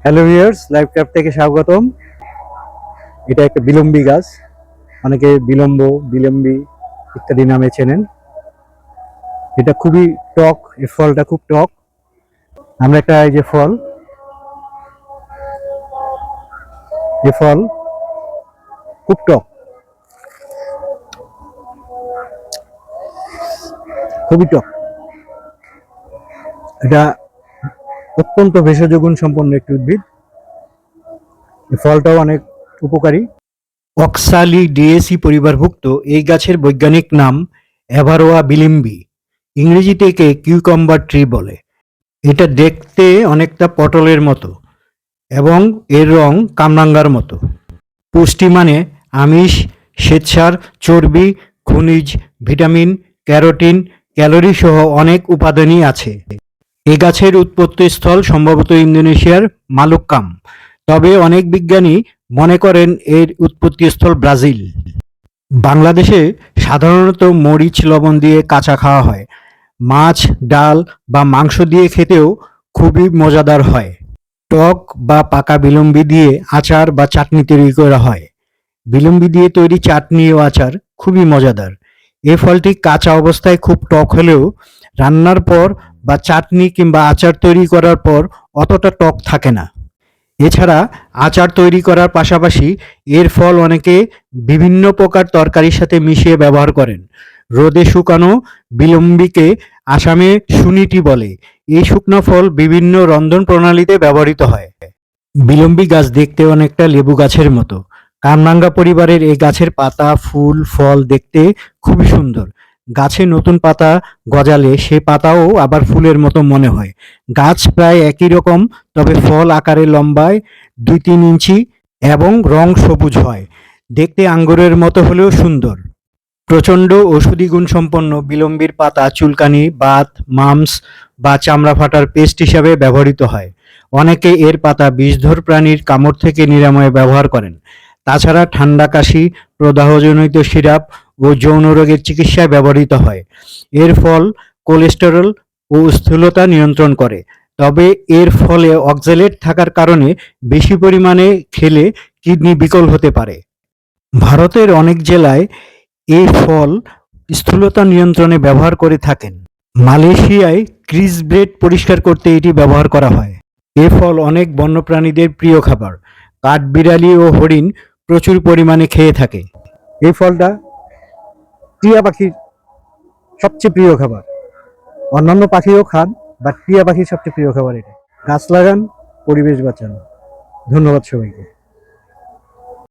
Hello viewers, live craft থেকে স্বাগতম। এটা একটা বিলম্বী গাছ, অনেকে বিলম্বী ইত্যাদি নামে চেনেন। এটা খুবই টক, এর ফলটা খুব টক। আমরা একটা এই যে ফল, এ ফল খুব টক, খুবই টক। এটা অত্যন্ত ভেষজ গুণ সম্পন্ন একটি উদ্ভিদ। এই ফলটাও অনেক উপকারী। অক্সালিডিয়েসি পরিবারভুক্ত এই গাছের বৈজ্ঞানিক নাম অ্যাভারোয়া বিলিম্বি। ইংরেজিতে একে কিউকাম্বার ট্রি বলে। এটা দেখতে অনেকটা পটলের মতো এবং এর রং কামরাঙ্গার মতো। পুষ্টি মানে আমিষ, শ্বেতসার, চর্বি, খনিজ, ভিটামিন, ক্যারোটিন, ক্যালোরি সহ অনেক উপাদানই আছে। এ গাছের উৎপত্তিস্থল সম্ভবত ইন্দোনেশিয়ার মালুক্কাম, তবে অনেক বিজ্ঞানী মনে করেন এর উৎপত্তিস্থল ব্রাজিল। বাংলাদেশে সাধারণত মরিচ লবণ দিয়ে কাঁচা খাওয়া হয়। মাছ, ডাল বা মাংস দিয়ে খেতেও খুবই মজাদার হয়। টক বা পাকা বিলম্বি দিয়ে আচার বা চাটনি তৈরি করা হয়। বিলম্বি দিয়ে তৈরি চাটনি ও আচার খুবই মজাদার। এ ফলটি কাঁচা অবস্থায় খুব টক হলেও রান্নার পর বা চাটনি কিংবা আচার তৈরি করার পর অতটা টক থাকে না। এছাড়া আচার তৈরি করার পাশাপাশি এর ফল অনেকে বিভিন্ন প্রকার তরকারির সাথে মিশিয়ে ব্যবহার করেন। রোদে শুকানো বিলম্বিকে আসামে সুনিটি বলে। এই শুকনো ফল বিভিন্ন রন্ধন প্রণালীতে ব্যবহৃত হয়। বিলম্বি গাছ দেখতে অনেকটা লেবু গাছের মতো। কামরাঙ্গা পরিবারের এই গাছের পাতা, ফুল, ফল দেখতে খুবই সুন্দর। গাছে নতুন পাতা গজালে সে পাতাও আবার ফুলের মতো মনে হয়। গাছ প্রায় একই রকম, তবে ফল আকারে লম্বায় 2-3 ইঞ্চি এবং রং সবুজ হয়। দেখতে আঙ্গুরের মতো হলেও সুন্দর। প্রচণ্ড ঔষধি গুণসম্পন্ন বিলম্বির পাতা চুলকানি, বাত, মাম্পস বা চামড়া ফাটার পেস্ট হিসাবে ব্যবহৃত হয়। অনেকে এর পাতা বিষধর প্রাণীর কামড় থেকে নিরাময়ে ব্যবহার করেন। তাছাড়া ঠান্ডা, কাশি, প্রদাহজনিত সিরাপ ও যৌন রোগের চিকিৎসায় ব্যবহৃত হয়। এর ফল কোলেস্টেরল ও স্থূলতা নিয়ন্ত্রণ করে, তবে এর ফলে অক্সালেট থাকার কারণে বেশি পরিমাণে খেলে কিডনি বিকল হতে পারে। ভারতের অনেক জেলায় এই ফল স্থূলতা নিয়ন্ত্রণে ব্যবহার করে থাকেন। মালয়েশিয়ায় ক্রিস ব্রেড পরিষ্কার করতে এটি ব্যবহার করা হয়। এ ফল অনেক বন্যপ্রাণীদের প্রিয় খাবার। কাঠবিড়ালি ও হরিণ প্রচুর পরিমাণে খেয়ে থাকে। এই ফলটা টিয়া পাখির সবচেয়ে প্রিয় খাবার। অন্যান্য পাখিও খান, বাট টিয়া পাখির সবচেয়ে প্রিয় খাবার এটা। গাছ লাগান, পরিবেশ বাঁচান। ধন্যবাদ সবাইকে।